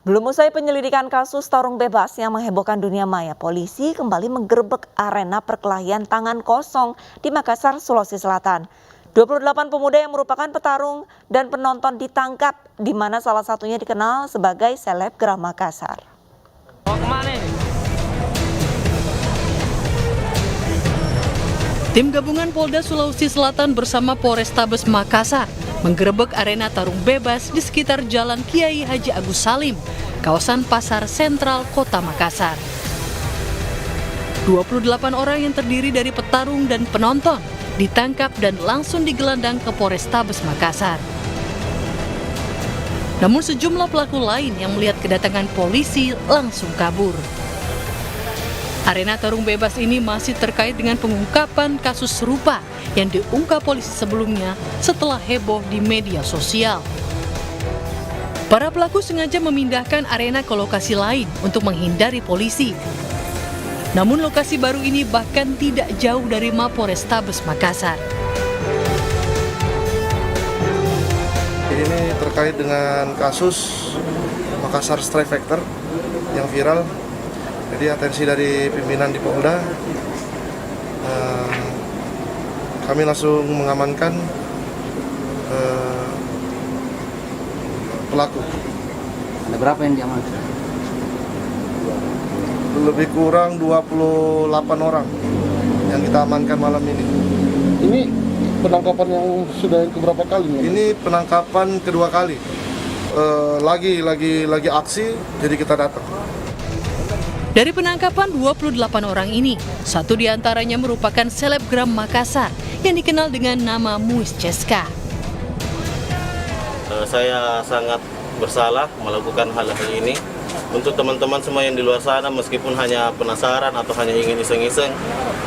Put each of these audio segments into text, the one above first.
Belum usai penyelidikan kasus tarung bebas yang menghebohkan dunia maya, polisi kembali menggerebek arena perkelahian tangan kosong di Makassar, Sulawesi Selatan. 28 pemuda yang merupakan petarung dan penonton ditangkap, di mana salah satunya dikenal sebagai selebgram Makassar. Mau kemana ini? Tim gabungan Polda Sulawesi Selatan bersama Polrestabes Makassar menggerebek arena tarung bebas di sekitar Jalan Kiai Haji Agus Salim, kawasan Pasar Sentral Kota Makassar. 28 orang yang terdiri dari petarung dan penonton ditangkap dan langsung digelandang ke Polrestabes Makassar. Namun sejumlah pelaku lain yang melihat kedatangan polisi langsung kabur. Arena tarung bebas ini masih terkait dengan pengungkapan kasus serupa yang diungkap polisi sebelumnya setelah heboh di media sosial. Para pelaku sengaja memindahkan arena ke lokasi lain untuk menghindari polisi. Namun lokasi baru ini bahkan tidak jauh dari Mapolrestabes Makassar. Ini terkait dengan kasus Makassar Strike Factor yang viral. Jadi atensi dari pimpinan di Polda, kami langsung mengamankan pelaku. Ada berapa yang diamankan? Lebih kurang 28 orang yang kita amankan malam ini. Ini penangkapan yang sudah yang keberapa kali? Ini penangkapan kedua kali. Lagi aksi, jadi kita datang. Dari penangkapan 28 orang ini, satu diantaranya merupakan selebgram Makassar yang dikenal dengan nama Muis Ceska. Saya sangat bersalah melakukan hal-hal ini. Untuk teman-teman semua yang di luar sana, meskipun hanya penasaran atau hanya ingin iseng-iseng,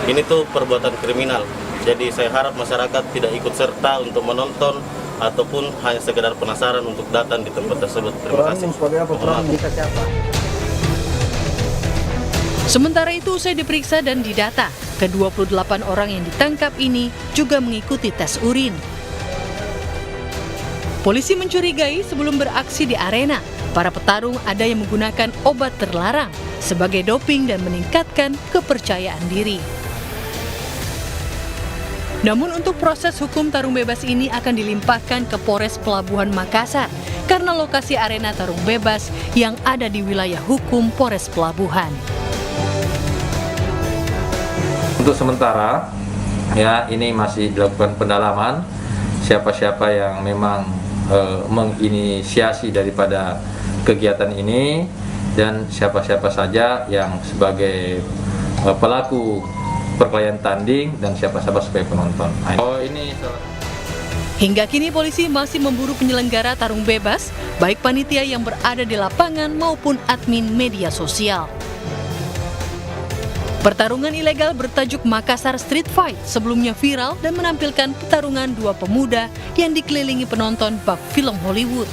ini tuh perbuatan kriminal. Jadi saya harap masyarakat tidak ikut serta untuk menonton ataupun hanya sekedar penasaran untuk datang di tempat tersebut. Terima kasih. Sebagai apa peran kita siapa? Sementara itu usai diperiksa dan didata, ke-28 orang yang ditangkap ini juga mengikuti tes urin. Polisi mencurigai sebelum beraksi di arena, para petarung ada yang menggunakan obat terlarang sebagai doping dan meningkatkan kepercayaan diri. Namun untuk proses hukum tarung bebas ini akan dilimpahkan ke Polres Pelabuhan Makassar karena lokasi arena tarung bebas yang ada di wilayah hukum Polres Pelabuhan. Untuk sementara, ya ini masih dilakukan pendalaman siapa-siapa yang memang menginisiasi daripada kegiatan ini dan siapa-siapa saja yang sebagai pelaku perkelahian tanding dan siapa-siapa sebagai penonton. Hingga kini polisi masih memburu penyelenggara tarung bebas, baik panitia yang berada di lapangan maupun admin media sosial. Pertarungan ilegal bertajuk Makassar Street Fight sebelumnya viral dan menampilkan pertarungan dua pemuda yang dikelilingi penonton bak film Hollywood.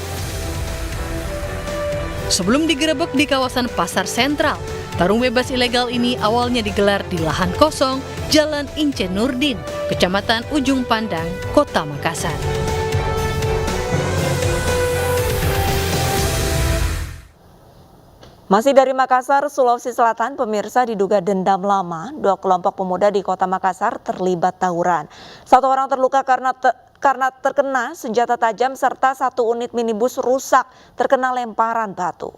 Sebelum digerebek di kawasan Pasar Sentral, tarung bebas ilegal ini awalnya digelar di lahan kosong Jalan Ince Nurdin, Kecamatan Ujung Pandang, Kota Makassar. Masih dari Makassar, Sulawesi Selatan, pemirsa, diduga dendam lama, dua kelompok pemuda di Kota Makassar terlibat tawuran. Satu orang terluka karena terkena senjata tajam serta satu unit minibus rusak terkena lemparan batu.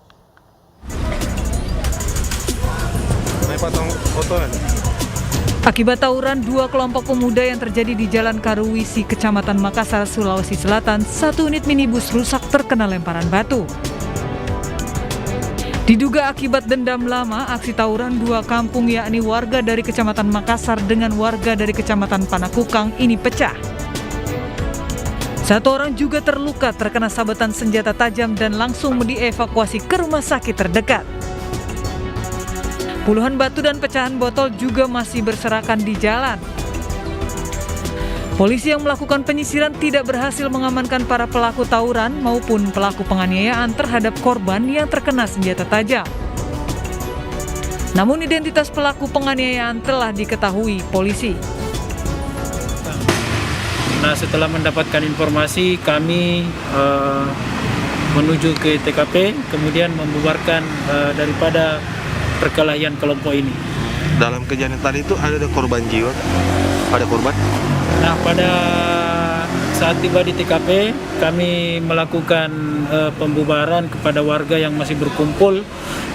Akibat tawuran dua kelompok pemuda yang terjadi di Jalan Karuwisi, Kecamatan Makassar, Sulawesi Selatan, satu unit minibus rusak terkena lemparan batu. Diduga akibat dendam lama, aksi tawuran dua kampung yakni warga dari Kecamatan Makassar dengan warga dari Kecamatan Panakukang ini pecah. Satu orang juga terluka terkena sabetan senjata tajam dan langsung dievakuasi ke rumah sakit terdekat. Puluhan batu dan pecahan botol juga masih berserakan di jalan. Polisi yang melakukan penyisiran tidak berhasil mengamankan para pelaku tawuran maupun pelaku penganiayaan terhadap korban yang terkena senjata tajam. Namun identitas pelaku penganiayaan telah diketahui polisi. Nah, setelah mendapatkan informasi, kami menuju ke TKP, kemudian membubarkan daripada perkelahian kelompok ini. Dalam kejadian tadi itu ada korban jiwa? Ada korban? Nah, pada saat tiba di TKP, kami melakukan pembubaran kepada warga yang masih berkumpul.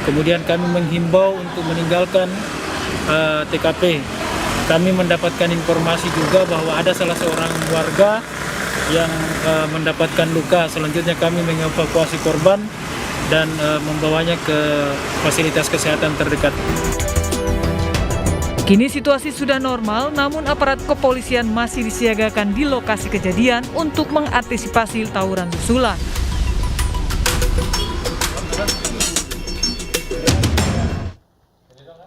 Kemudian kami menghimbau untuk meninggalkan TKP. Kami mendapatkan informasi juga bahwa ada salah seorang warga yang mendapatkan luka. Selanjutnya kami mengevakuasi korban dan membawanya ke fasilitas kesehatan terdekat. Kini situasi sudah normal, namun aparat kepolisian masih disiagakan di lokasi kejadian untuk mengantisipasi tawuran susulan.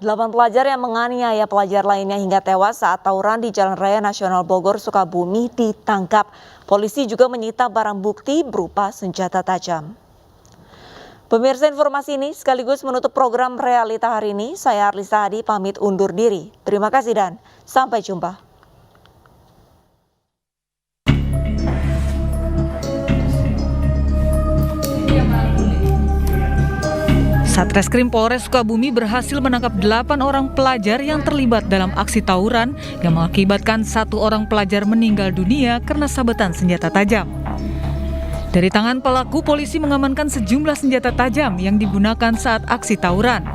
Delapan pelajar yang menganiaya pelajar lainnya hingga tewas saat tawuran di Jalan Raya Nasional Bogor, Sukabumi ditangkap. Polisi juga menyita barang bukti berupa senjata tajam. Pemirsa, informasi ini sekaligus menutup program Realita hari ini. Saya Arlisa Hadi pamit undur diri. Terima kasih dan sampai jumpa. Satreskrim Polres Sukabumi berhasil menangkap 8 orang pelajar yang terlibat dalam aksi tawuran yang mengakibatkan 1 orang pelajar meninggal dunia karena sabetan senjata tajam. Dari tangan pelaku, polisi mengamankan sejumlah senjata tajam yang digunakan saat aksi tawuran.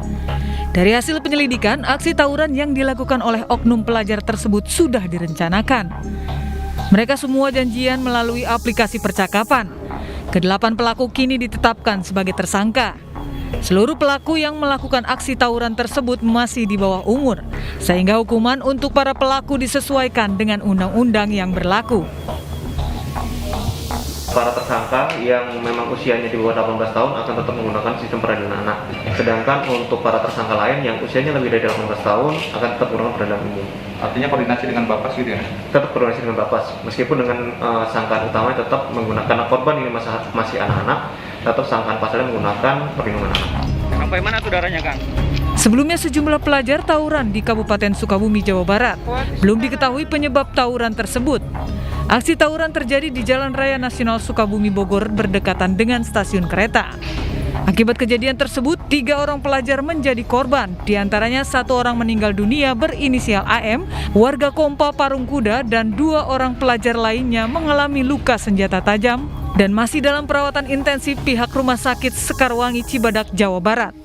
Dari hasil penyelidikan, aksi tawuran yang dilakukan oleh oknum pelajar tersebut sudah direncanakan. Mereka semua janjian melalui aplikasi percakapan. Kedelapan pelaku kini ditetapkan sebagai tersangka. Seluruh pelaku yang melakukan aksi tawuran tersebut masih di bawah umur, sehingga hukuman untuk para pelaku disesuaikan dengan undang-undang yang berlaku. Para tersangka yang memang usianya di bawah 18 tahun akan tetap menggunakan sistem peradilan anak. Sedangkan untuk para tersangka lain yang usianya lebih dari 18 tahun akan tetap menggunakan peradilan umum. Artinya koordinasi dengan Bapas gitu ya? Tetap koordinasi dengan Bapas, meskipun dengan sangkaan utamanya tetap menggunakan, karena korban ini masih anak-anak, tetap sangkaan pasalnya menggunakan perlindungan anak. Sampai mana saudaranya, Kang? Sebelumnya sejumlah pelajar tawuran di Kabupaten Sukabumi, Jawa Barat. Belum diketahui penyebab tawuran tersebut. Aksi tawuran terjadi di Jalan Raya Nasional Sukabumi Bogor berdekatan dengan stasiun kereta. Akibat kejadian tersebut, 3 orang pelajar menjadi korban. Di antaranya 1 orang meninggal dunia berinisial AM, warga Kompa Parungkuda, dan 2 orang pelajar lainnya mengalami luka senjata tajam dan masih dalam perawatan intensif pihak Rumah Sakit Sekarwangi Cibadak, Jawa Barat.